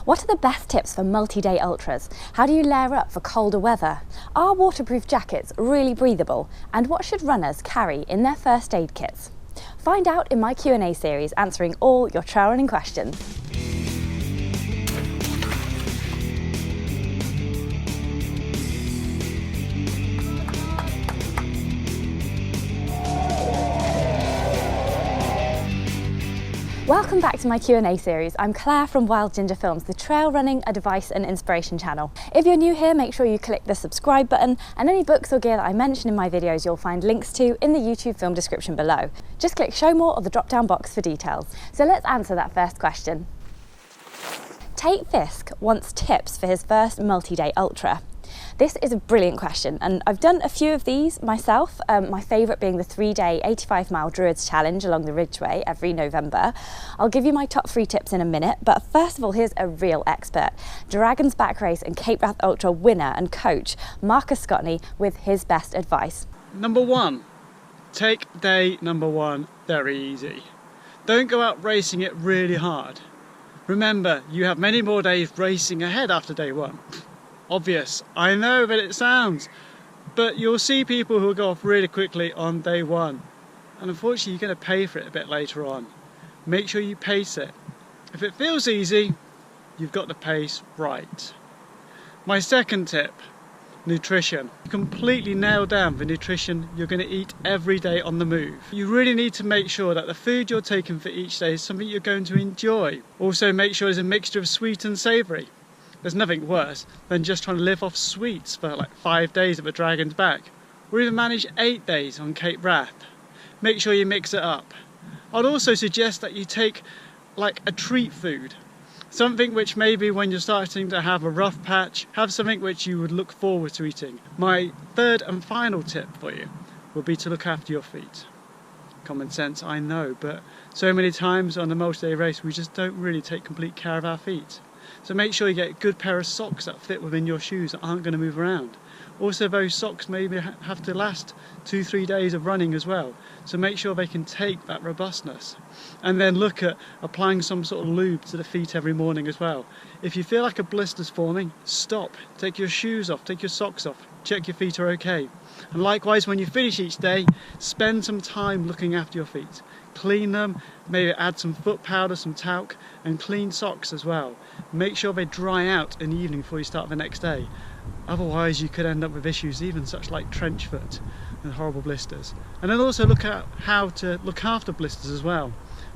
What are the best tips for multi-day ultras? How do you layer up for colder weather? Are waterproof jackets really breathable? And what should runners carry in their first aid kits? Find out in my Q&A series answering all your trail running questions. Welcome back to my Q&A series. I'm Claire from Wild Ginger Films, the trail running advice and inspiration channel. If you're new here, make sure you click the subscribe button, and any books or gear that I mention in my videos you'll find links to in the YouTube film description below. Just click show more or the drop down box for details. So let's answer that first question. Tate Fisk wants tips for his first multi-day ultra. This is a brilliant question, and I've done a few of these myself, my favourite being the 3-day 85-mile Druids Challenge along the Ridgeway every November. I'll give you my top 3 tips in a minute, but first of all, here's a real expert. Dragon's Back Race and Cape Wrath Ultra winner and coach, Marcus Scotney, with his best advice. Number 1, take day number 1 very easy. Don't go out racing it really hard. Remember, you have many more days racing ahead after day 1. Obvious, I know that it sounds, but you'll see people who will go off really quickly on day 1, and unfortunately you're going to pay for it a bit later on. Make sure you pace it. If it feels easy, you've got the pace right. My second tip, nutrition. Completely nail down the nutrition you're going to eat every day on the move. You really need to make sure that the food you're taking for each day is something you're going to enjoy. Also make sure there's a mixture of sweet and savoury. There's nothing worse than just trying to live off sweets for like 5 days of a Dragon's Back, or even manage 8 days on Cape Wrath. Make sure you mix it up. I'd also suggest that you take like a treat food, something which maybe when you're starting to have a rough patch, have something which you would look forward to eating. My third and final tip for you would be to look after your feet. Common sense, I know, but so many times on a multi-day race we just don't really take complete care of our feet. So make sure you get a good pair of socks that fit within your shoes that aren't going to move around. Also, those socks maybe have to last 2-3 days of running as well. So make sure they can take that robustness. And then look at applying some sort of lube to the feet every morning as well. If you feel like a blister's forming, stop. Take your shoes off, take your socks off. Check your feet are okay. And likewise, when you finish each day, spend some time looking after your feet. Clean them, maybe add some foot powder, some talc, and clean socks as well. Make sure they dry out in the evening before you start the next day. Otherwise you could end up with issues even such like trench foot and horrible blisters. And then also look at how to look after blisters as well.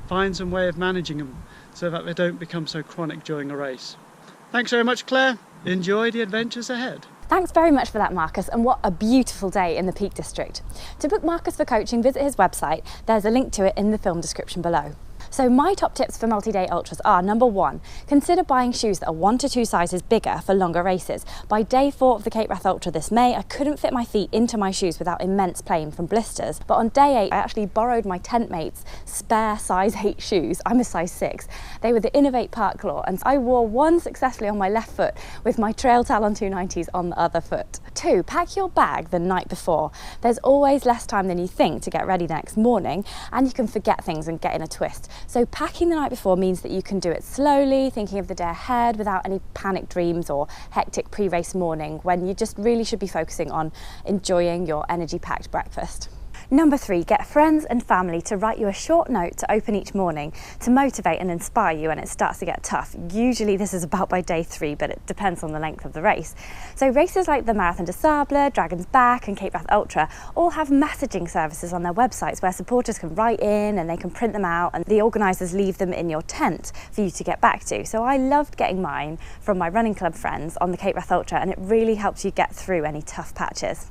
Find some way of managing them so that they don't become so chronic during a race. Thanks very much, Claire. Enjoy the adventures ahead. Thanks very much for that, Marcus, and what a beautiful day in the Peak District. To book Marcus for coaching, visit his website. There's a link to it in the film description below. So my top tips for multi-day ultras are: number 1, consider buying shoes that are 1 to 2 sizes bigger for longer races. By day 4 of the Cape Wrath Ultra this May, I couldn't fit my feet into my shoes without immense pain from blisters. But on day 8, I actually borrowed my tent mate's spare size 8 shoes. I'm a size 6. They were the Innovate Park Claw, and I wore one successfully on my left foot with my Trail Talon 290s on the other foot. 2, pack your bag the night before. There's always less time than you think to get ready the next morning, and you can forget things and get in a twist. So packing the night before means that you can do it slowly, thinking of the day ahead without any panic dreams or hectic pre-race morning, when you just really should be focusing on enjoying your energy-packed breakfast. Number 3, get friends and family to write you a short note to open each morning to motivate and inspire you when it starts to get tough. Usually this is about by day 3, but it depends on the length of the race. So races like the Marathon des Sables, Dragon's Back and Cape Wrath Ultra all have messaging services on their websites where supporters can write in and they can print them out, and the organisers leave them in your tent for you to get back to. So I loved getting mine from my running club friends on the Cape Wrath Ultra, and it really helps you get through any tough patches.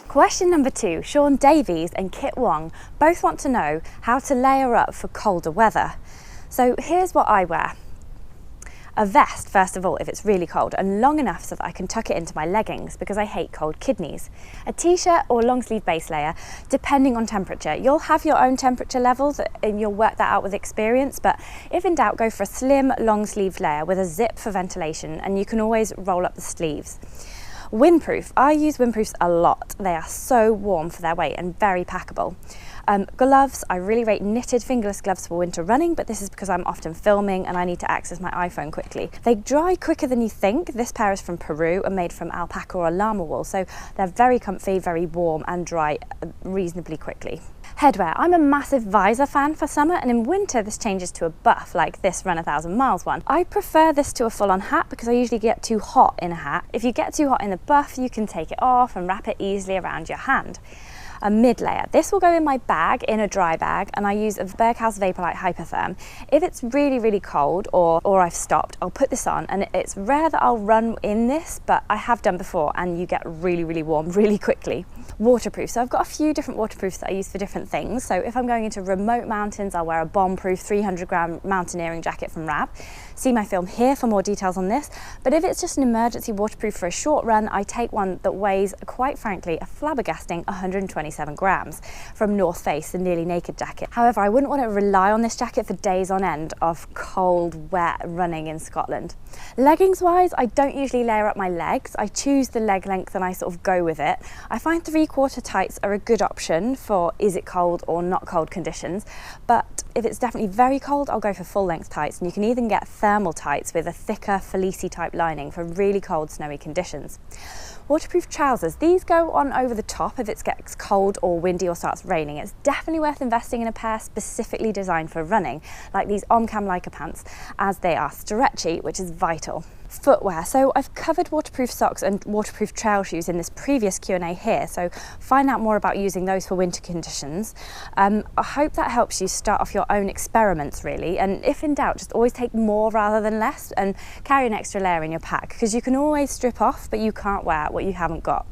Question number 2, Sean Davies and Kit Wong both want to know how to layer up for colder weather. So here's what I wear. A vest, first of all, if it's really cold, and long enough so that I can tuck it into my leggings because I hate cold kidneys. A t-shirt or long sleeve base layer, depending on temperature. You'll have your own temperature levels and you'll work that out with experience, but if in doubt, go for a slim long sleeve layer with a zip for ventilation, and you can always roll up the sleeves. Windproof. I use windproofs a lot. They are so warm for their weight and very packable. Gloves, I really rate knitted fingerless gloves for winter running, but this is because I'm often filming and I need to access my iPhone quickly. They dry quicker than you think. This pair is from Peru and made from alpaca or llama wool, so they're very comfy, very warm and dry reasonably quickly. Headwear, I'm a massive visor fan for summer, and in winter this changes to a buff like this Run 1,000 Miles one. I prefer this to a full-on hat because I usually get too hot in a hat. If you get too hot in the buff, you can take it off and wrap it easily around your hand. A mid-layer. This will go in my bag, in a dry bag, and I use a Berghaus Vaporlight Hypertherm. If it's really, really cold or I've stopped, I'll put this on, and it's rare that I'll run in this, but I have done before, and you get really, really warm really quickly. Waterproof. So I've got a few different waterproofs that I use for different things. So if I'm going into remote mountains, I'll wear a bomb-proof 300-gram mountaineering jacket from Rab. See my film here for more details on this. But if it's just an emergency waterproof for a short run, I take one that weighs, quite frankly, a flabbergasting 127 grams from North Face, the nearly naked jacket. However, I wouldn't want to rely on this jacket for days on end of cold, wet running in Scotland. Leggings wise, I don't usually layer up my legs. I choose the leg length and I sort of go with it. I find 3/4 tights are a good option for is it cold or not cold conditions, but if it's definitely very cold, I'll go for full length tights, and you can even get thermal tights with a thicker fleecy type lining for really cold, snowy conditions. Waterproof trousers, these go on over the top if it gets cold or windy or starts raining. It's definitely worth investing in a pair specifically designed for running, like these OMM Kamleika Pants, as they are stretchy, which is vital. Footwear, so I've covered waterproof socks and waterproof trail shoes in this previous Q&A here, so find out more about using those for winter conditions. I hope that helps you start off your own experiments really, and if in doubt, just always take more rather than less and carry an extra layer in your pack, because you can always strip off, but you can't wear what you haven't got.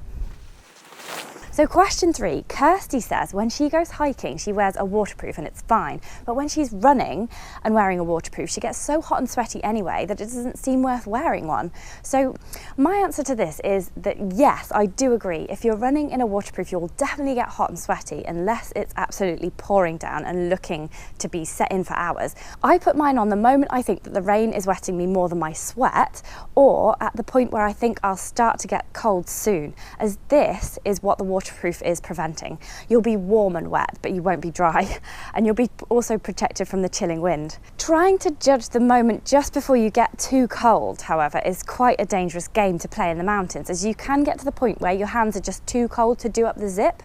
So question 3, Kirsty says when she goes hiking, she wears a waterproof and it's fine. But when she's running and wearing a waterproof, she gets so hot and sweaty anyway that it doesn't seem worth wearing one. So my answer to this is that yes, I do agree. If you're running in a waterproof, you'll definitely get hot and sweaty unless it's absolutely pouring down and looking to be set in for hours. I put mine on the moment I think that the rain is wetting me more than my sweat, or at the point where I think I'll start to get cold soon, as this is what the waterproof is preventing. You'll be warm and wet, but you won't be dry, and you'll be also protected from the chilling wind. Trying to judge the moment just before you get too cold, however, is quite a dangerous game to play in the mountains, as you can get to the point where your hands are just too cold to do up the zip.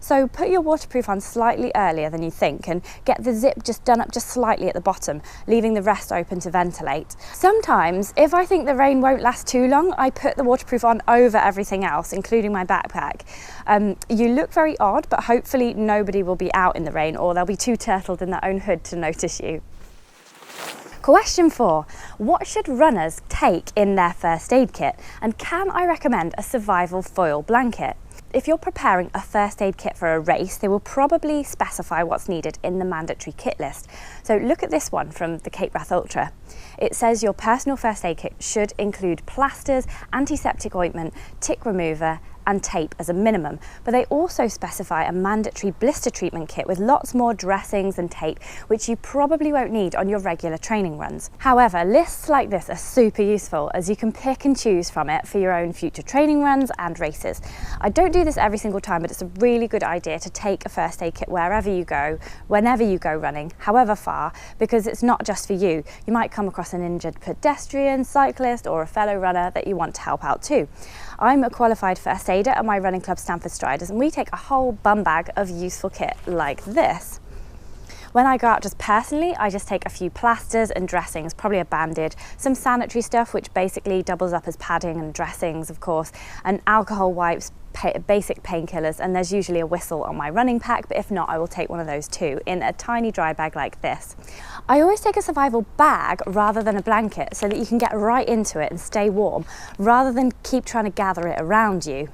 So put your waterproof on slightly earlier than you think and get the zip just done up just slightly at the bottom, leaving the rest open to ventilate. Sometimes, if I think the rain won't last too long, I put the waterproof on over everything else, including my backpack. You look very odd, but hopefully nobody will be out in the rain, or they'll be too turtled in their own hood to notice you. Question 4, what should runners take in their first aid kit? And can I recommend a survival foil blanket? If you're preparing a first aid kit for a race, they will probably specify what's needed in the mandatory kit list. So look at this one from the Cape Wrath Ultra. It says your personal first aid kit should include plasters, antiseptic ointment, tick remover, and tape as a minimum, but they also specify a mandatory blister treatment kit with lots more dressings and tape, which you probably won't need on your regular training runs. However, lists like this are super useful, as you can pick and choose from it for your own future training runs and races. I don't do this every single time, but it's a really good idea to take a first aid kit wherever you go, whenever you go running, however far, because it's not just for you. You might come across an injured pedestrian, cyclist, or a fellow runner that you want to help out too. I'm a qualified first aider at my running club Stamford Striders, and we take a whole bum bag of useful kit like this. When I go out just personally, I just take a few plasters and dressings, probably a bandage, some sanitary stuff which basically doubles up as padding, and dressings of course, and alcohol wipes, basic painkillers, and there's usually a whistle on my running pack, but if not, I will take one of those too in a tiny dry bag like this. I always take a survival bag rather than a blanket so that you can get right into it and stay warm rather than keep trying to gather it around you.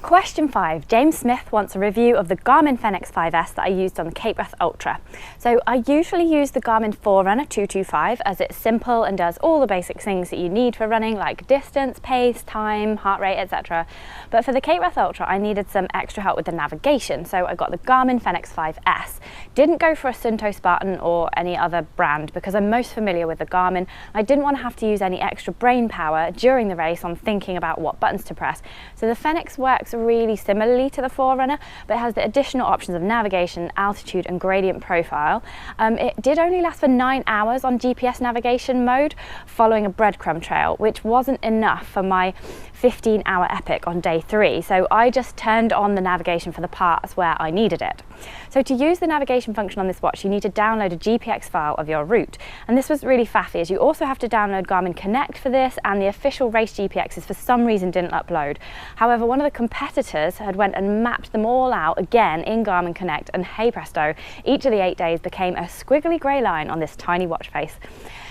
Question 5, James Smith wants a review of the Garmin Fenix 5S that I used on the Cape Wrath Ultra. So I usually use the Garmin Forerunner 225 as it's simple and does all the basic things that you need for running, like distance, pace, time, heart rate, etc. But for the Cape Wrath Ultra, I needed some extra help with the navigation, so I got the Garmin Fenix 5S. Didn't go for a Sunto Spartan or any other brand because I'm most familiar with the Garmin. I didn't want to have to use any extra brain power during the race on thinking about what buttons to press. So the Fenix works works really similarly to the Forerunner, but it has the additional options of navigation, altitude and gradient profile. It did only last for 9 hours on GPS navigation mode, following a breadcrumb trail, which wasn't enough for my 15-hour epic on day 3, so I just turned on the navigation for the parts where I needed it. So to use the navigation function on this watch, you need to download a GPX file of your route, and this was really faffy, as you also have to download Garmin Connect for this, and the official race GPXs for some reason didn't upload. However, one of the competitors had went and mapped them all out again in Garmin Connect, and hey presto, each of the 8 days became a squiggly grey line on this tiny watch face.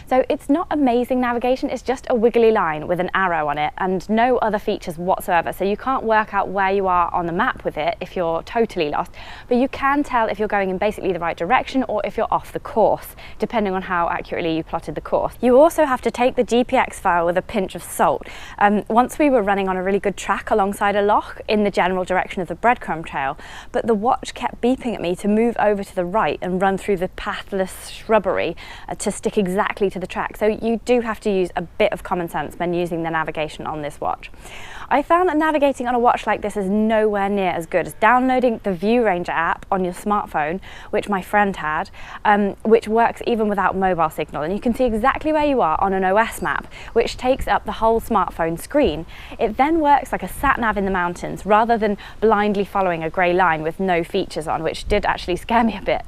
So it's not amazing navigation, it's just a wiggly line with an arrow on it and no other features whatsoever. So you can't work out where you are on the map with it if you're totally lost, but you can tell if you're going in basically the right direction or if you're off the course, depending on how accurately you plotted the course. You also have to take the GPX file with a pinch of salt. Once we were running on a really good track alongside a loch in the general direction of the breadcrumb trail, but the watch kept beeping at me to move over to the right and run through the pathless shrubbery to stick exactly to the track. So you do have to use a bit of common sense when using the navigation on this watch. I found that navigating on a watch like this is nowhere near as good as downloading the View Ranger app on your smartphone, which my friend had, which works even without mobile signal, and you can see exactly where you are on an OS map, which takes up the whole smartphone screen. It then works like a sat nav in the mountains rather than blindly following a grey line with no features on, which did actually scare me a bit.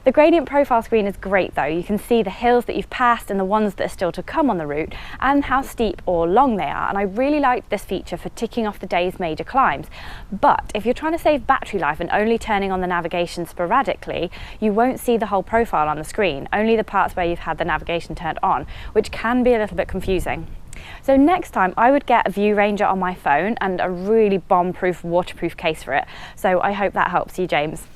The gradient profile screen is great though. You can see the hills that you've passed and the ones that are still to come on the route and how steep or long they are, and I really like this feature for ticking off the day's major climbs. But if you're trying to save battery life and only turning on the navigation sporadically, you won't see the whole profile on the screen, only the parts where you've had the navigation turned on, which can be a little bit confusing. So next time I would get a View Ranger on my phone and a really bomb-proof, waterproof case for it. So I hope that helps you, James.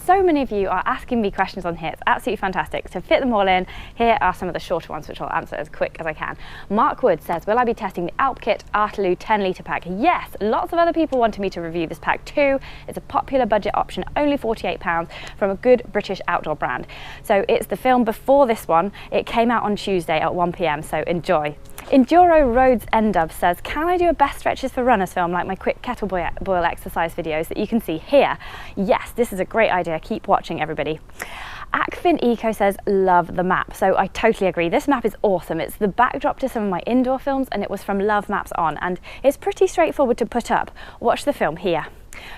So many of you are asking me questions on here. It's absolutely fantastic. To fit them all in, here are some of the shorter ones, which I'll answer as quick as I can. Mark Wood says, will I be testing the Alpkit Arteloo 10-litre pack? Yes, lots of other people wanted me to review this pack too. It's a popular budget option, only £48 from a good British outdoor brand. So it's the film before this one. It came out on Tuesday at 1 PM, so enjoy. Enduro Roads Endub says, can I do a best stretches for runners film like my quick kettlebell exercise videos that you can see here? Yes, this is a great idea. Keep watching, everybody. Acfin Eco says, love the map. So I totally agree. This map is awesome. It's the backdrop to some of my indoor films, and it was from Love Maps On, and it's pretty straightforward to put up. Watch the film here.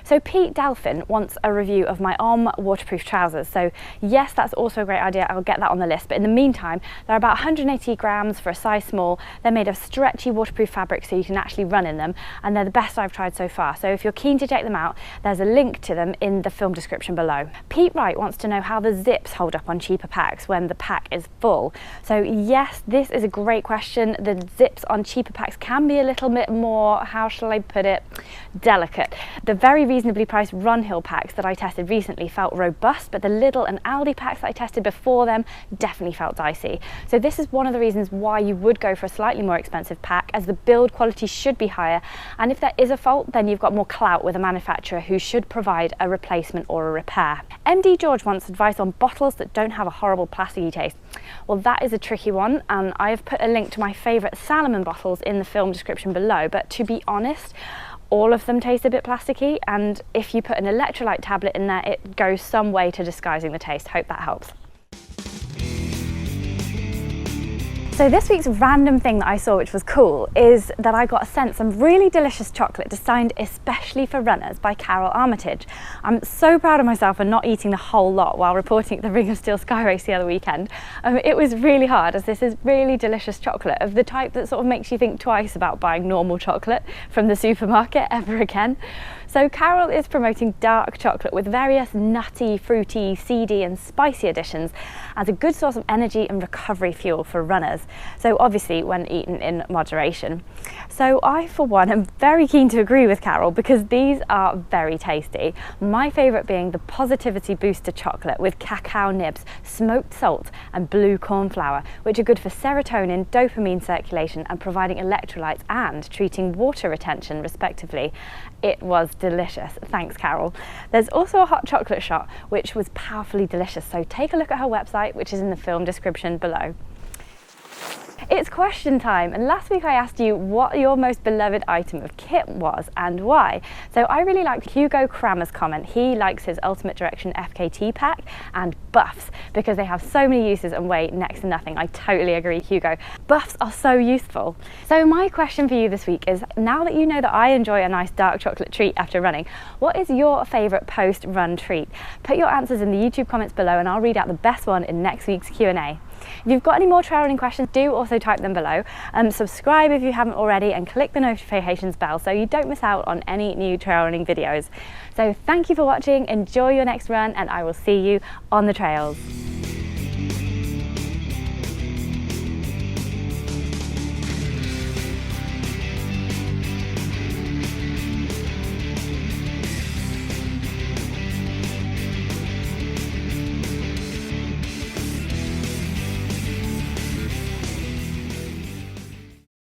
So Pete Delphin wants a review of my OMM waterproof trousers. So yes, that's also a great idea. I'll get that on the list. But in the meantime, they're about 180 grams for a size small. They're made of stretchy waterproof fabric so you can actually run in them. And they're the best I've tried so far. So if you're keen to check them out, there's a link to them in the film description below. Pete Wright wants to know how the zips hold up on cheaper packs when the pack is full. So yes, this is a great question. The zips on cheaper packs can be a little bit more, how shall I put it, delicate. The very reasonably priced Runhill packs that I tested recently felt robust, but the Lidl and Aldi packs that I tested before them definitely felt dicey. So this is one of the reasons why you would go for a slightly more expensive pack, as the build quality should be higher, and if there is a fault, then you've got more clout with a manufacturer who should provide a replacement or a repair. MD George wants advice on bottles that don't have a horrible plasticky taste. Well, that is a tricky one, and I have put a link to my favourite Salomon bottles in the film description below, but to be honest, all of them taste a bit plasticky, and if you put an electrolyte tablet in there, it goes some way to disguising the taste. Hope that helps. So this week's random thing that I saw, which was cool, is that I got sent some really delicious chocolate designed especially for runners by Carol Armitage. I'm so proud of myself for not eating the whole lot while reporting at the Ring of Steel Sky Race the other weekend. It was really hard, as this is really delicious chocolate of the type that sort of makes you think twice about buying normal chocolate from the supermarket ever again. So Carol is promoting dark chocolate with various nutty, fruity, seedy and spicy additions as a good source of energy and recovery fuel for runners. So obviously when eaten in moderation. So I, for one, am very keen to agree with Carol because these are very tasty. My favourite being the Positivity Booster chocolate with cacao nibs, smoked salt and blue corn flour, which are good for serotonin, dopamine circulation and providing electrolytes and treating water retention respectively. It was delicious. Thanks, Carol. There's also a hot chocolate shot, which was powerfully delicious. So take a look at her website, which is in the film description below. It's question time, and last week I asked you what your most beloved item of kit was and why. So I really liked Hugo Kramer's comment. He likes his Ultimate Direction FKT pack and buffs because they have so many uses and weigh next to nothing. I totally agree, Hugo. Buffs are so useful. So my question for you this week is, now that you know that I enjoy a nice dark chocolate treat after running, what is your favourite post-run treat? Put your answers in the YouTube comments below and I'll read out the best one in next week's Q&A. If you've got any more trail running questions, do also type them below. Subscribe if you haven't already and click the notifications bell so you don't miss out on any new trail running videos. So thank you for watching, enjoy your next run, and I will see you on the trails.